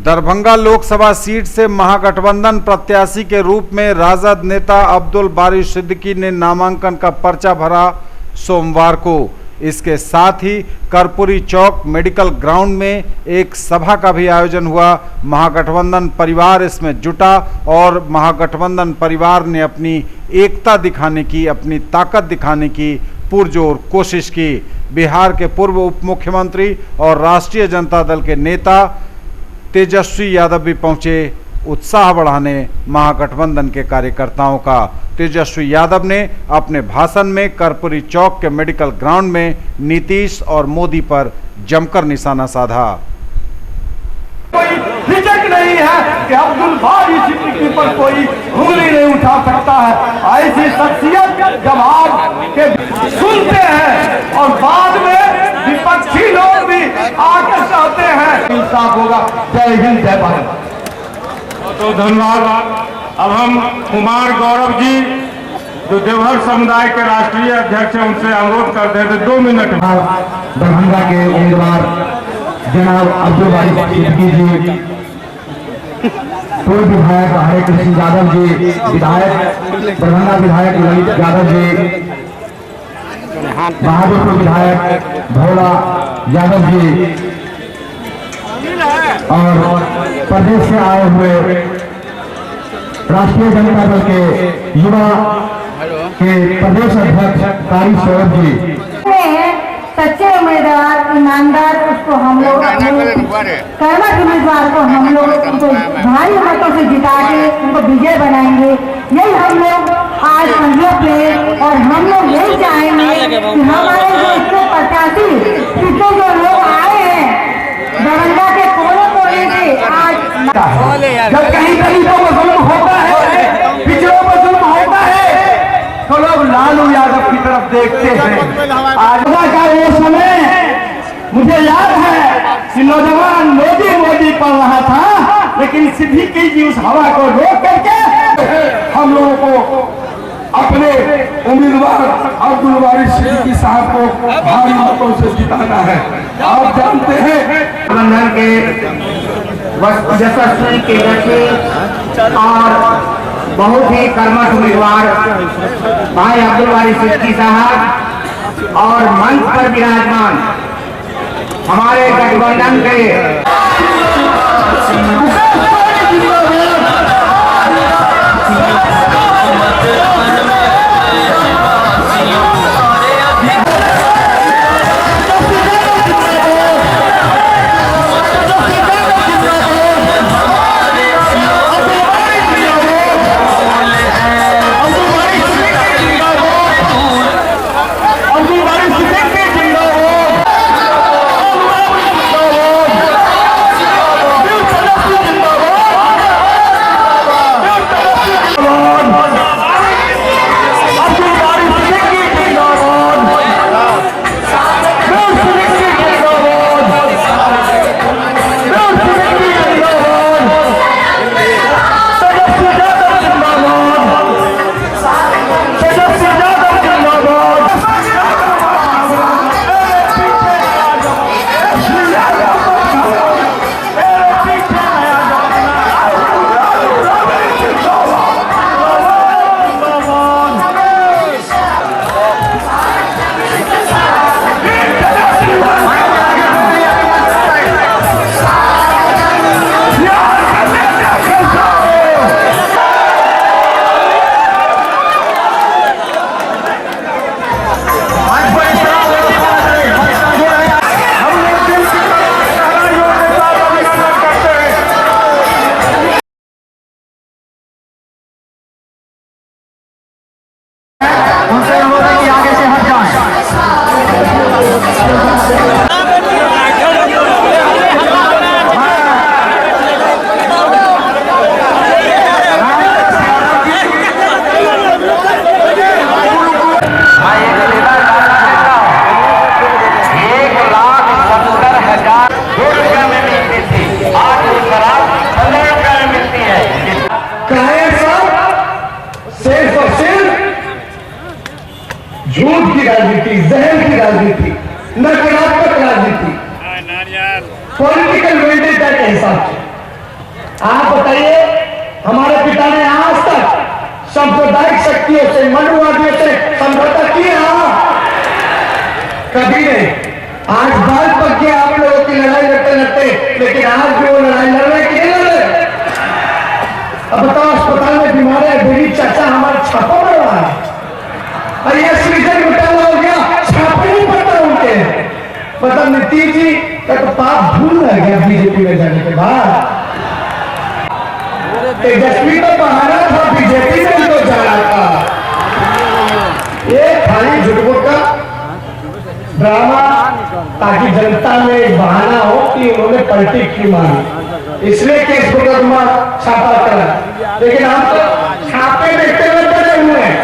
Darbhanga Lok Sabha seat से महागठबंधन प्रत्याशी के रूप में राजद नेता अब्दुल बारी सिद्दीकी ने नामांकन का पर्चा भरा सोमवार को। इसके साथ ही कर्पूरी चौक मेडिकल ग्राउंड में एक सभा का भी आयोजन हुआ। महागठबंधन परिवार इसमें जुटा और महागठबंधन परिवार ने अपनी एकता दिखाने की, अपनी ताकत दिखाने की पुरजोर कोशिश की। बिहार के पूर्व उप मुख्यमंत्री और राष्ट्रीय जनता दल के नेता तेजस्वी यादव भी पहुंचे उत्साह बढ़ाने महागठबंधन के कार्यकर्ताओं का। तेजस्वी यादव ने अपने भाषण में कर्पूरी चौक के मेडिकल ग्राउंड में नीतीश और मोदी पर जमकर निशाना साधा। कोई हिचक नहीं है कि अब्दुल बारी सिद्दीकी पर कोई उंगली नहीं उठा सकता है। ऐसी शख्सियत जब आपके सुनते हैं और बाद में विपक्षी लोग भी आकर कहते हैं इंसाफ होगा। जय हिंद, जय भारत। तो धन्यवाद। अब हम कुमार गौरव जी जो देवहर समुदाय के राष्ट्रीय अध्यक्ष हैं उनसे अनुरोध करते हैं 2 मिनट। दरभंगा के उम्मीदवार जनाब अब्दुल बारी सिद्दीकी जी, पूर्व विधायक हरे कृष्ण यादव जी, विधायक दरभंगा विधायक ललित यादव जी, बहादुरपुर विधायक भोला यादव जी और प्रदेश से आए हुए राष्ट्रीय जनता दल के युवा के प्रदेश अध्यक्ष कारी सौरभ जी। सच्चे उम्मीदवार, ईमानदार, उसको हम लोग कर्मठ उम्मीदवार को हम लोग उनको भारी मतों से जिता के उनको विजय बनाएंगे। यही हम लोग आज संकल्प लें और हम लोग यही चाहेंगे कि हमारे जो इसके प्रत्याशी पिछले जो लोग आए हैं दरभंगा के कोने कोने से आज जब कहीं गरीबों पर जुल्म होता है, पिछड़ों पर जुल्म होता है तो लोग लालू यादव की तरफ देखते हैं। आज का वो समय मुझे याद है कि नौजवान मोदी मोदी पढ़ रहा था, लेकिन सिद्दीकी जी उस हवा को रोक करके हम लोगों को अपने उम्मीदवार अब्दुल बारी सिद्दीकी साहब को भारी मतों से जिताना है। आप जानते हैं गठबंधन के यशस्वी तेजस्वी और बहुत ही कर्मठ उम्मीदवार भाई अब्दुल बारी सिद्दीकी साहब और मंच पर विराजमान हमारे गठबंधन के झूठ की राजनीति, जहर की राजनीति, नकारात्मक राजनीति, पॉलिटिकल वेंडेटा के हिसाब से आप बताइए, हमारे पिता ने आज तक सांप्रदायिक शक्तियों से, मनुवादियों से समझौता किया? कभी नहीं। आज बाल पक गया आप लोगों की लड़ाई लड़ते लड़ते, लेकिन आज भी वो लड़ाई लड़ रहे कि नहीं लड़ रहे? अब बताओ, अस्पताल में बीमार है, मेरी चाचा हमारा छापा पड़ रहा है, और ये सीजन घोटाला हो गया, छापे नहीं पड़ता उनके। मतलब नीतीश जी का तो पाप भूल रह गया बीजेपी में जाने के बाद। तेजस्वी तो बहाना था, बीजेपी में तो जा रहा था। ये खाली झूठ का ड्रामा, ताकि जनता में एक बहाना हो कि उन्होंने पलटी की मांगी, इसलिए केस मुकदमा छापा करा। लेकिन हम तो छापे देखते हुए बने हुए हैं,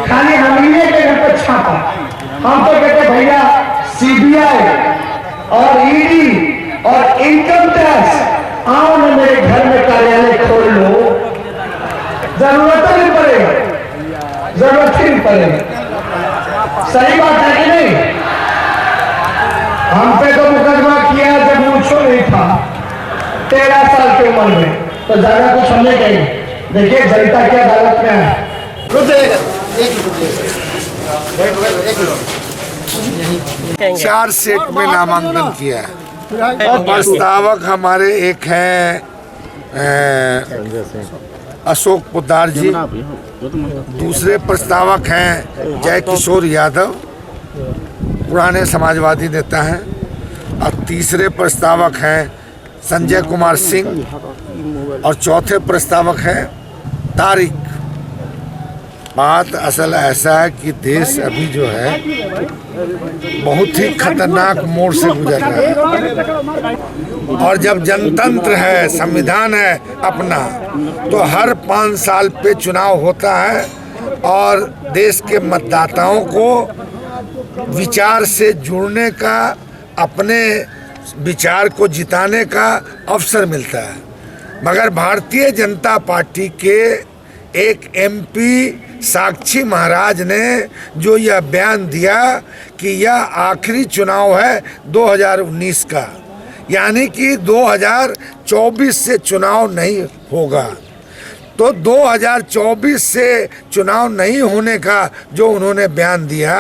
खाली हमीने के घर पर छापा। हम तो कहते भैया सीबीआई और ईडी और इनकम टैक्स आओ ना मेरे घर में कार्यालय खोल लो, जरूरत नहीं पड़ेगा, जरूरत ही नहीं पड़ेगा। सही बात है कि नहीं? हम पे तो मुकदमा किया जब मुझको नहीं था, 13 साल की उम्र में, तो ज्यादा कुछ हमने कही। देखिए जनता की अदालत में है। 4 सेट में नामांकन किया है। प्रस्तावक हमारे एक हैं अशोक पोद्दार जी, दूसरे प्रस्तावक हैं जय किशोर यादव, पुराने समाजवादी नेता हैं, और तीसरे प्रस्तावक हैं संजय कुमार सिंह, और चौथे प्रस्तावक हैं तारिक। बात असल ऐसा है कि देश अभी जो है बहुत ही खतरनाक मोड़ से गुजर रहा है, और जब जनतंत्र है, संविधान है अपना, तो हर 5 साल पे चुनाव होता है, और देश के मतदाताओं को विचार से जुड़ने का, अपने विचार को जिताने का अवसर मिलता है। मगर भारतीय जनता पार्टी के एक एमपी साक्षी महाराज ने जो यह बयान दिया कि यह आखिरी चुनाव है 2019 का, यानी कि 2024 से चुनाव नहीं होगा, तो 2024 से चुनाव नहीं होने का जो उन्होंने बयान दिया,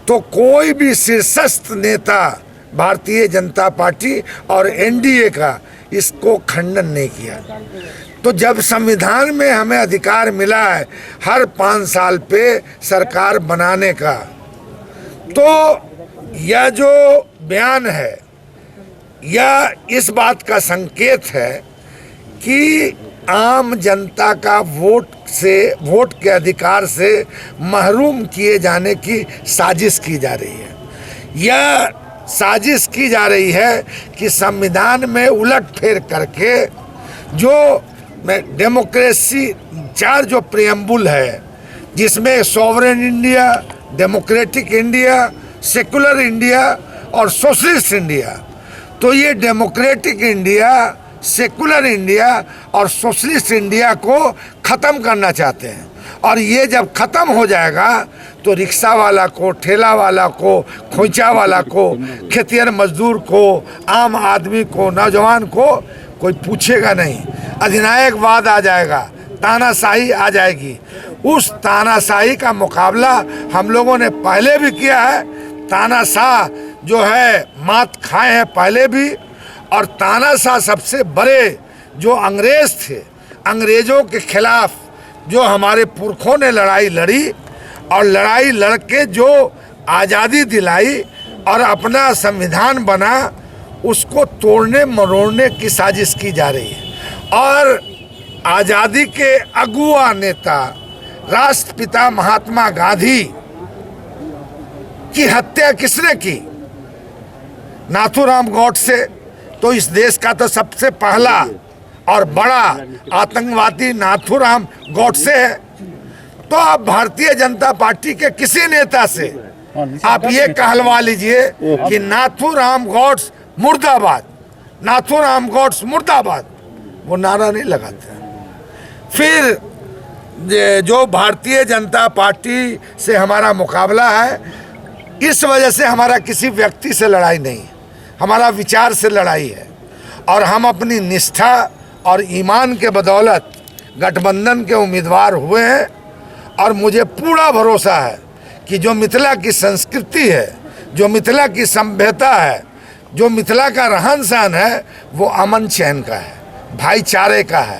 तो कोई भी शीर्षस्थ नेता भारतीय जनता पार्टी और एनडीए का इसको खंडन नहीं किया। तो जब संविधान में हमें अधिकार मिला है हर 5 साल पे सरकार बनाने का, तो यह जो बयान है यह इस बात का संकेत है कि आम जनता का वोट के अधिकार से महरूम किए जाने की साजिश की जा रही है। यह साजिश की जा रही है कि संविधान में उलटफेर करके जो डेमोक्रेसी 4 जो प्रियम्बुल है, जिसमें sovereign India, democratic India, secular India और सोशलिस्ट इंडिया, तो ये डेमोक्रेटिक इंडिया, सेकुलर इंडिया और सोशलिस्ट इंडिया को ख़त्म करना चाहते हैं। और ये जब ख़त्म हो जाएगा तो रिक्शा वाला को, ठेला वाला को, खोइचा वाला को, खेतिहर मजदूर को, आम आदमी को, नौजवान को कोई पूछेगा नहीं। अधिनायकवाद आ जाएगा, तानाशाही आ जाएगी। उस तानाशाही का मुकाबला हम लोगों ने पहले भी किया है। तानाशाह जो है मात खाए हैं पहले भी, और तानाशाह सबसे बड़े जो अंग्रेज थे, अंग्रेज़ों के खिलाफ जो हमारे पुरखों ने लड़ाई लड़ी, और लड़ाई लड़के जो आज़ादी दिलाई और अपना संविधान बना, उसको तोड़ने मरोड़ने की साजिश की जा रही है। और आज़ादी के अगुआ नेता राष्ट्रपिता महात्मा गांधी की हत्या किसने की? नाथूराम गॉडसे। तो इस देश का तो सबसे पहला और बड़ा आतंकवादी नाथूराम गॉडसे है। तो आप भारतीय जनता पार्टी के किसी नेता से आप ये कहलवा लीजिए कि नाथूराम गॉड्स मुर्दाबाद, नाथूराम गॉड्स मुर्दाबाद, वो नारा नहीं लगाते। फिर जो भारतीय जनता पार्टी से हमारा मुकाबला है, इस वजह से हमारा किसी व्यक्ति से लड़ाई नहीं, हमारा विचार से लड़ाई है। और हम अपनी निष्ठा और ईमान के बदौलत गठबंधन के उम्मीदवार हुए हैं। और मुझे पूरा भरोसा है कि जो मिथिला की संस्कृति है, जो मिथिला की सभ्यता है, जो मिथिला का रहन सहन है, वो अमन चैन का है, भाईचारे का है,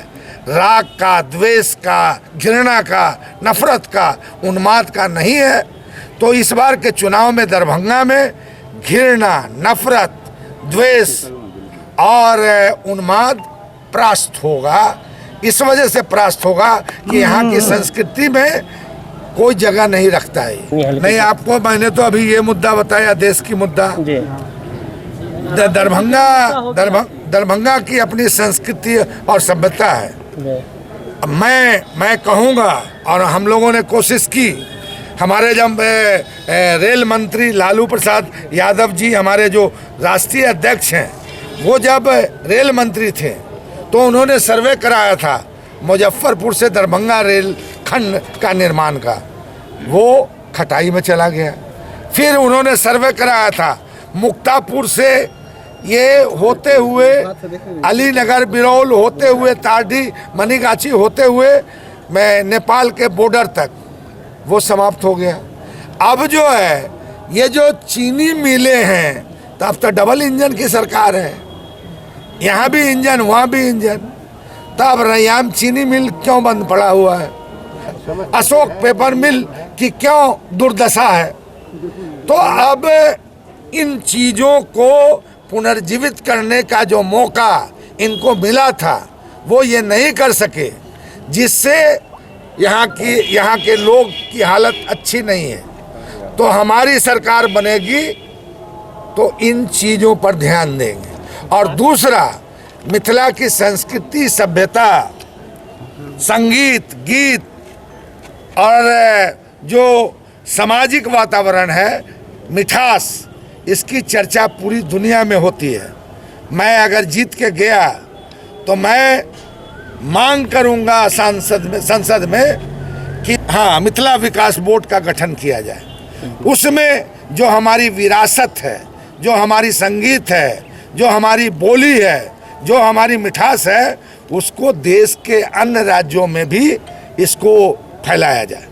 राग का, द्वेष का, घृणा का, नफरत का, उन्माद का नहीं है। तो इस बार के चुनाव में दरभंगा में घृणा, नफरत, द्वेष और उन्माद परास्त होगा। इस वजह से परास्त होगा कि यहाँ की संस्कृति में कोई जगह नहीं रखता है। नहीं, आपको मैंने तो अभी ये मुद्दा बताया, देश की मुद्दा। दरभंगा की अपनी संस्कृति और सभ्यता है। मैं कहूँगा, और हम लोगों ने कोशिश की, हमारे जब रेल मंत्री लालू प्रसाद यादव जी, हमारे जो राष्ट्रीय अध्यक्ष हैं, वो जब रेल मंत्री थे तो उन्होंने सर्वे कराया था मुजफ्फरपुर से दरभंगा रेल खंड का निर्माण का, वो खटाई में चला गया। फिर उन्होंने सर्वे कराया था मुक्तापुर से ये होते हुए अलीनगर, बिरौल होते हुए तारडी, मनीगाछी होते हुए मैं नेपाल के बॉर्डर तक, वो समाप्त हो गया। अब जो है ये जो चीनी मिलें हैं, तो अब तो डबल इंजन की सरकार है, यहाँ भी इंजन वहाँ भी इंजन। तब रैयाम चीनी मिल क्यों बंद पड़ा हुआ है, अशोक पेपर मिल की क्यों दुर्दशा है। तो अब इन चीज़ों को पुनर्जीवित करने का जो मौका इनको मिला था, वो ये नहीं कर सके, जिससे यहाँ के लोग की हालत अच्छी नहीं है। तो हमारी सरकार बनेगी तो इन चीज़ों पर ध्यान देंगे। और दूसरा, मिथिला की संस्कृति, सभ्यता, संगीत, गीत और जो सामाजिक वातावरण है, मिठास, इसकी चर्चा पूरी दुनिया में होती है। मैं अगर जीत के गया तो मैं मांग करूंगा संसद में कि हाँ, मिथिला विकास बोर्ड का गठन किया जाए। उसमें जो हमारी विरासत है, जो हमारी संगीत है, जो हमारी बोली है, जो हमारी मिठास है, उसको देश के अन्य राज्यों में भी इसको फैलाया जाए।